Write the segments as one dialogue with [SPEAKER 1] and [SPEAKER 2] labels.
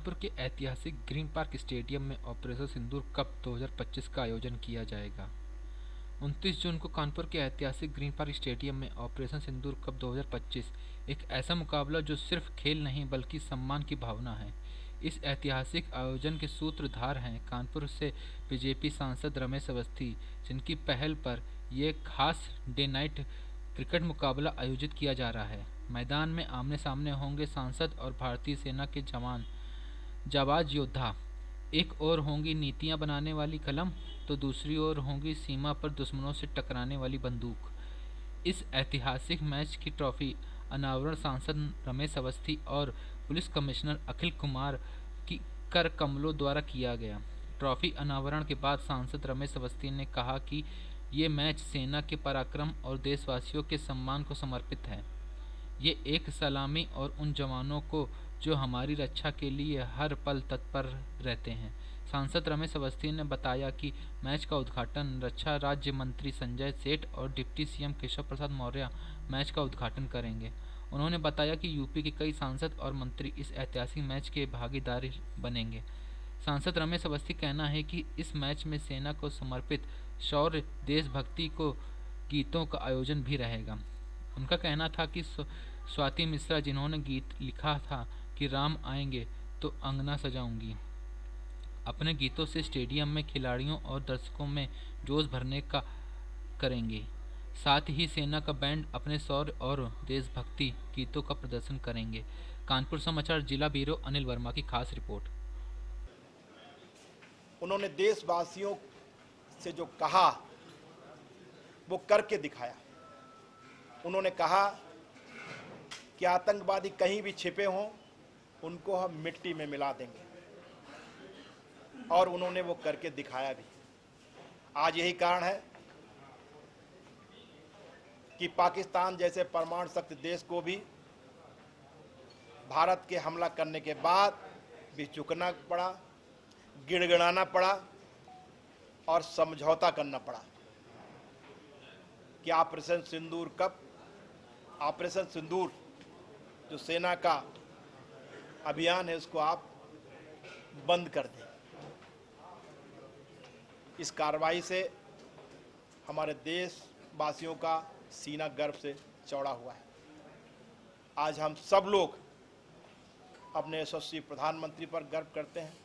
[SPEAKER 1] कानपुर के ऐतिहासिक green park stadium में ऑपरेशन सिंदूर कप 2025 का आयोजन किया जाएगा। 29 जून को कानपुर के ऐतिहासिक ग्रीन पार्क स्टेडियम में ऑपरेशन सिंदूर कप 2025 एक ऐसा मुकाबला जो सिर्फ खेल नहीं बल्कि सम्मान की भावना है। इस ऐतिहासिक आयोजन के सूत्रधार हैं कानपुर से बीजेपी सांसद रमेश अवस्थी, जिनकी पहल पर यह खास डे नाइट क्रिकेट मुकाबला आयोजित किया जा रहा है। मैदान में आमने सामने होंगे सांसद और भारतीय सेना के जवान जाबाज योद्धा। एक ओर होंगी नीतियां बनाने वाली कलम तो दूसरी ओर होंगी सीमा पर दुश्मनों से टकराने वाली बंदूक। इस ऐतिहासिक मैच की ट्रॉफी अनावरण सांसद रमेश अवस्थी और पुलिस कमिश्नर अखिल कुमार की कर कमलों द्वारा किया गया। ट्रॉफी अनावरण के बाद सांसद रमेश अवस्थी ने कहा कि ये मैच सेना के पराक्रम और देशवासियों के सम्मान को समर्पित है। ये एक सलामी और उन जवानों को जो हमारी रक्षा के लिए हर पल तत्पर रहते हैं। सांसद रमेश अवस्थी ने बताया कि मैच का उद्घाटन रक्षा राज्य मंत्री संजय सेठ और deputy CM Keshav Prasad Maurya match का उद्घाटन करेंगे। उन्होंने बताया कि यूपी के कई सांसद और मंत्री इस ऐतिहासिक मैच के भागीदार बनेंगे। सांसद रमेश अवस्थी कहना है कि इस मैच में सेना को समर्पित शौर्य देशभक्ति को गीतों का आयोजन भी रहेगा। उनका कहना था कि स्वाति मिश्रा, जिन्होंने गीत लिखा था कि राम आएंगे तो अंगना सजाऊंगी, अपने गीतों से स्टेडियम में खिलाड़ियों और दर्शकों में जोश भरने का करेंगे। साथ ही सेना का बैंड अपने शौर्य और देशभक्ति गीतों का प्रदर्शन करेंगे। कानपुर समाचार जिला ब्यूरो अनिल वर्मा की खास रिपोर्ट।
[SPEAKER 2] उन्होंने देशवासियों से जो कहा वो करके दिखाया। उन्होंने कहा कि आतंकवादी कहीं भी छिपे हों उनको हम मिट्टी में मिला देंगे, और उन्होंने वो करके दिखाया भी। आज यही कारण है कि पाकिस्तान जैसे परमाणु शक्ति देश को भी भारत के हमला करने के बाद भी झुकना पड़ा, गिड़गिड़ाना पड़ा और समझौता करना पड़ा कि ऑपरेशन सिंदूर कब, ऑपरेशन सिंदूर जो सेना का अभियान है उसको आप बंद कर दें। इस कार्रवाई से हमारे देशवासियों का सीना गर्व से चौड़ा हुआ है। आज हम सब लोग अपने यशस्वी प्रधानमंत्री पर गर्व करते हैं,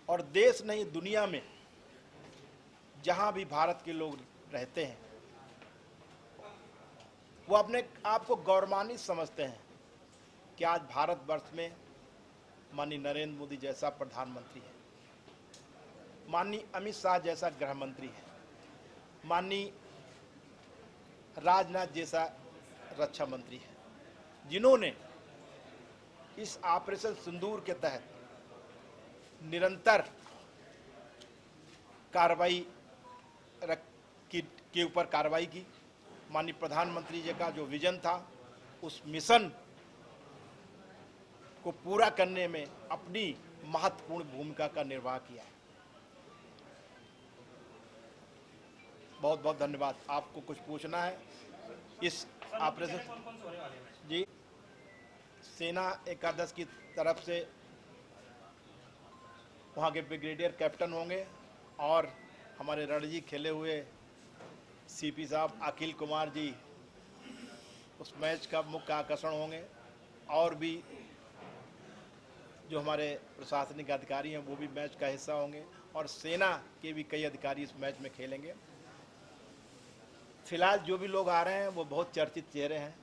[SPEAKER 2] और देश नहीं दुनिया में जहां भी भारत के लोग रहते हैं वो अपने आप को गौरवान्वित समझते हैं कि आज भारतवर्ष में माननीय नरेंद्र मोदी जैसा प्रधानमंत्री है, माननीय अमित शाह जैसा गृह मंत्री है, माननीय राजनाथ जैसा रक्षा मंत्री है, जिन्होंने इस ऑपरेशन सिंदूर के तहत निरंतर कार्रवाई के ऊपर कार्रवाई की। माननीय प्रधानमंत्री जी का जो विजन था उस मिशन को पूरा करने में अपनी महत्वपूर्ण भूमिका का निर्वाह किया है। बहुत बहुत धन्यवाद। आपको कुछ पूछना है इस ऑपरेशन? जी, सेना एकादश की तरफ से वहाँ के ब्रिगेडियर कैप्टन होंगे और हमारे रणजी खेले हुए सीपी साहब अखिल कुमार जी उस मैच का मुख्य आकर्षण होंगे, और भी जो हमारे प्रशासनिक अधिकारी हैं वो भी मैच का हिस्सा होंगे, और सेना के भी कई अधिकारी इस मैच में खेलेंगे। फिलहाल जो भी लोग आ रहे हैं वो बहुत चर्चित चेहरे हैं।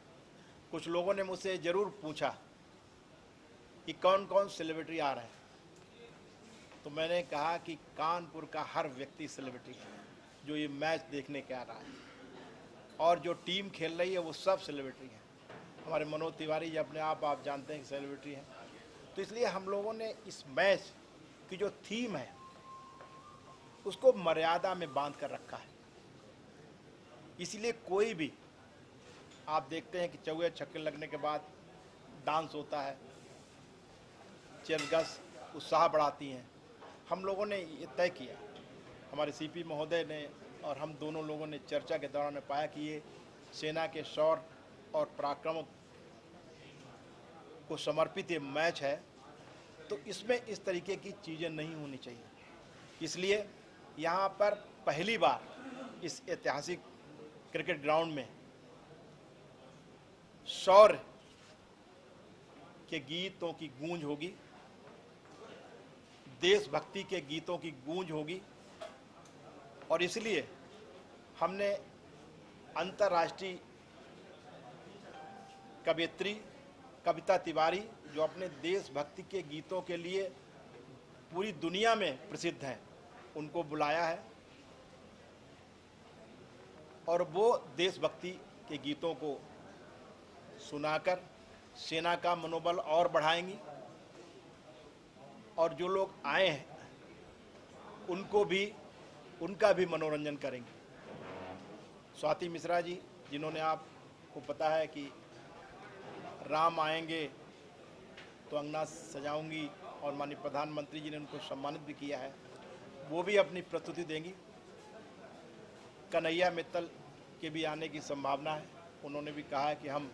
[SPEAKER 2] कुछ लोगों ने मुझसे ज़रूर पूछा कि कौन कौन सेलिब्रिटी आ रहे हैं, तो मैंने कहा कि कानपुर का हर व्यक्ति सेलिब्रिटी है जो ये मैच देखने के आ रहा है, और जो टीम खेल रही है वो सब सेलिब्रिटी हैं। हमारे मनोज तिवारी जी अपने आप जानते हैं कि सेलिब्रिटी हैं। तो इसलिए हम लोगों ने इस मैच की जो थीम है उसको मर्यादा में बांध कर रखा है। इसलिए कोई भी, आप देखते हैं कि चौके छक्के लगने के बाद डांस होता है, चेयरगर्ल्स उत्साह बढ़ाती हैं। हम लोगों ने ये तय किया, हमारे सीपी महोदय ने और हम दोनों लोगों ने चर्चा के दौरान पाया कि ये सेना के शौर्य और पराक्रम को समर्पित ये मैच है, तो इसमें इस तरीके की चीज़ें नहीं होनी चाहिए। इसलिए यहाँ पर पहली बार इस ऐतिहासिक क्रिकेट ग्राउंड में शौर्य के गीतों की गूंज होगी, देशभक्ति के गीतों की गूंज होगी, और इसलिए हमने अंतर्राष्ट्रीय कवयित्री कविता तिवारी, जो अपने देशभक्ति के गीतों के लिए पूरी दुनिया में प्रसिद्ध हैं, उनको बुलाया है और वो देशभक्ति के गीतों को सुनाकर सेना का मनोबल और बढ़ाएंगी, और जो लोग आए हैं उनका भी मनोरंजन करेंगे। स्वाति मिश्रा जी, जिन्होंने, आपको पता है कि राम आएंगे तो अंगना सजाऊंगी, और माननीय प्रधानमंत्री जी ने उनको सम्मानित भी किया है, वो भी अपनी प्रस्तुति देंगी। कन्हैया मित्तल के भी आने की संभावना है। उन्होंने भी कहा है कि हम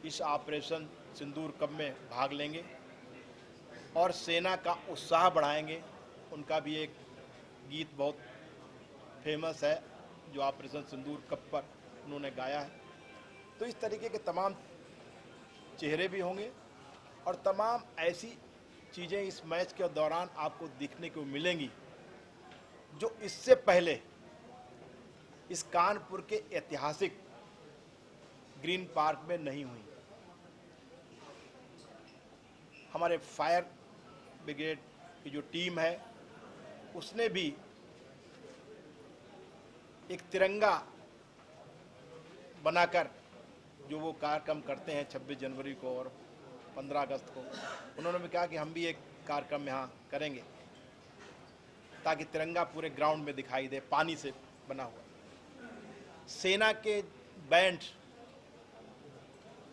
[SPEAKER 2] इस ऑपरेशन सिंदूर कप में भाग लेंगे और सेना का उत्साह बढ़ाएंगे। उनका भी एक गीत बहुत फेमस है जो ऑपरेशन सिंदूर कप पर उन्होंने गाया है। तो इस तरीके के तमाम चेहरे भी होंगे और तमाम ऐसी चीज़ें इस मैच के दौरान आपको देखने को मिलेंगी जो इससे पहले इस कानपुर के ऐतिहासिक ग्रीन पार्क में नहीं हुई। हमारे फायर ब्रिगेड की जो टीम है उसने भी एक तिरंगा बनाकर जो वो कार्यक्रम करते हैं 26 जनवरी को और 15 अगस्त को, उन्होंने भी कहा कि हम भी एक कार्यक्रम यहाँ करेंगे ताकि तिरंगा पूरे ग्राउंड में दिखाई दे, पानी से बना हुआ। सेना के बैंड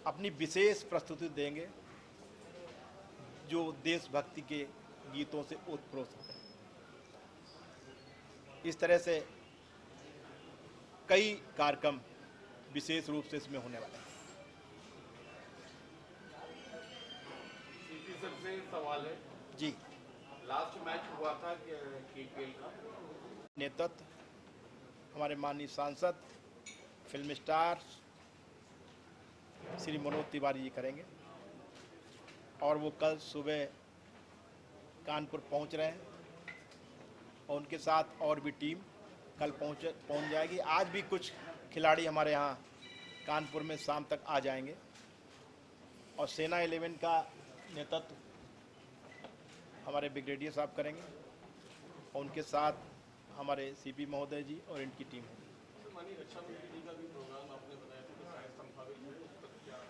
[SPEAKER 2] अपनी विशेष प्रस्तुति देंगे जो देशभक्ति के गीतों से ओतप्रोत हैं। इस तरह से कई कार्यक्रम विशेष रूप से इसमें होने वाले हैं।
[SPEAKER 3] सीपी सर से सवाल है
[SPEAKER 2] जी,
[SPEAKER 3] लास्ट मैच हुआ था केपीएल का,
[SPEAKER 2] नेतृत्व हमारे माननीय सांसद फिल्म स्टार श्री मनोज तिवारी जी करेंगे और वो कल सुबह कानपुर पहुंच रहे हैं और उनके साथ और भी टीम कल पहुंच जाएगी। आज भी कुछ खिलाड़ी हमारे यहाँ कानपुर में शाम तक आ जाएंगे और सेना 11 का नेतृत्व हमारे ब्रिगेडियर साहब करेंगे और उनके साथ हमारे सीपी महोदय जी और इनकी टीम है।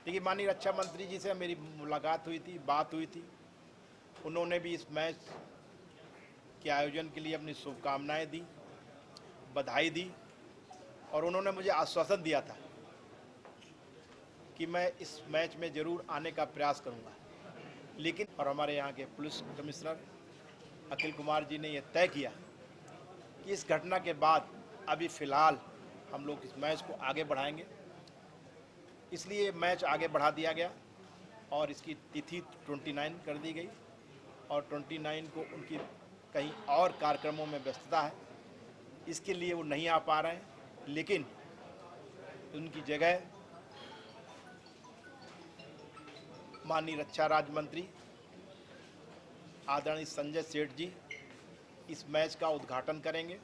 [SPEAKER 2] देखिए, माननीय रक्षा मंत्री जी से मेरी मुलाकात हुई थी, बात हुई थी। उन्होंने भी इस मैच के आयोजन के लिए अपनी शुभकामनाएं दी, बधाई दी और उन्होंने मुझे आश्वासन दिया था कि मैं इस मैच में ज़रूर आने का प्रयास करूंगा। लेकिन और हमारे यहाँ के पुलिस कमिश्नर अखिल कुमार जी ने यह तय किया कि इस घटना के बाद अभी फ़िलहाल हम लोग इस मैच को आगे बढ़ाएंगे, इसलिए मैच आगे बढ़ा दिया गया और इसकी तिथि 29 कर दी गई और 29 को उनकी कहीं और कार्यक्रमों में व्यस्तता है, इसके लिए वो नहीं आ पा रहे हैं। लेकिन उनकी जगह माननीय रक्षा राज्य मंत्री आदरणीय संजय सेठ जी इस मैच का उद्घाटन करेंगे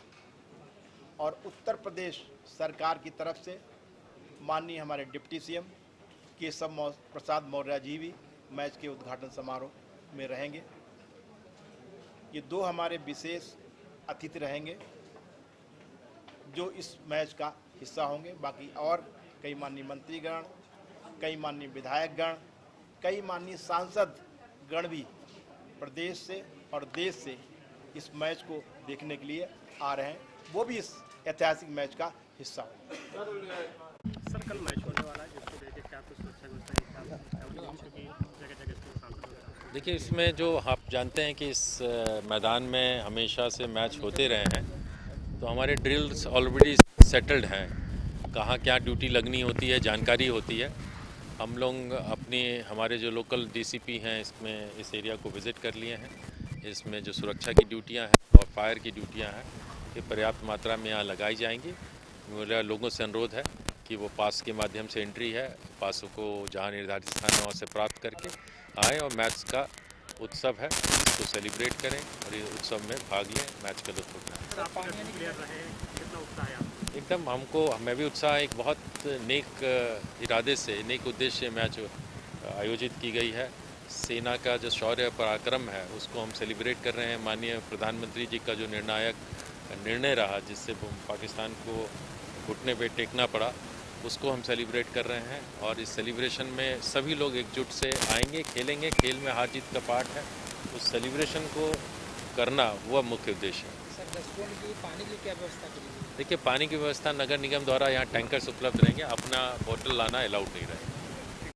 [SPEAKER 2] और उत्तर प्रदेश सरकार की तरफ से माननीय हमारे डिप्टी सीएम केशव प्रसाद मौर्य जी भी मैच के उद्घाटन समारोह में रहेंगे। ये दो हमारे विशेष अतिथि रहेंगे जो इस मैच का हिस्सा होंगे। बाकी और कई माननीय मंत्रीगण, कई माननीय विधायकगण, कई माननीय सांसद गण भी प्रदेश से और देश से इस मैच को देखने के लिए आ रहे हैं, वो भी इस ऐतिहासिक मैच का हिस्सा होंगे।
[SPEAKER 4] सर, कल मैच होने वाला है जिसको देख के क्या कुछ सुरक्षा व्यवस्था की जगह जगह सांसद।
[SPEAKER 5] देखिए, इसमें जो आप जानते हैं कि इस मैदान में हमेशा से मैच होते रहे हैं, तो हमारे ड्रिल्स ऑलरेडी सेटल्ड हैं, कहाँ क्या ड्यूटी लगनी होती है जानकारी होती है हम लोग हमारे जो लोकल डीसीपी हैं इसमें इस एरिया को विज़िट कर लिए हैं। इसमें जो सुरक्षा की ड्यूटियां हैं और फायर की ड्यूटियां हैं ये पर्याप्त मात्रा में यहाँ लगाई जाएंगी। मेरा लोगों से अनुरोध है कि वो पास के माध्यम से एंट्री है, पासों को जहाँ निर्धारित स्थान है वहाँ से प्राप्त करके आएँ और मैच का उत्सव है इसको सेलिब्रेट करें और ये उत्सव में भाग लें, मैच का लुत्फ़ उठाएं।
[SPEAKER 4] सर, आप प्लेयर रहे, कितना उत्साह है आपको?
[SPEAKER 5] एकदम हमें भी उत्साह है। एक बहुत नेक इरादे से, नेक उद्देश्य से मैच आयोजित की गई है। सेना का जो शौर्य पराक्रम है उसको हम सेलिब्रेट कर रहे हैं। माननीय प्रधानमंत्री जी का जो निर्णायक निर्णय रहा जिससे पाकिस्तान को घुटने पे टेकना पड़ा, उसको हम सेलिब्रेट कर रहे हैं और इस सेलिब्रेशन में सभी लोग एकजुट से आएंगे, खेलेंगे। खेल में हार जीत का पार्ट है, उस सेलिब्रेशन को करना वह मुख्य उद्देश्य है।
[SPEAKER 6] सर, दर्शकों की पानी की क्या व्यवस्था करी?
[SPEAKER 5] देखिए, पानी की व्यवस्था नगर निगम द्वारा यहाँ टैंकर्स उपलब्ध रहेंगे, अपना बोतल लाना अलाउड नहीं रहेगा।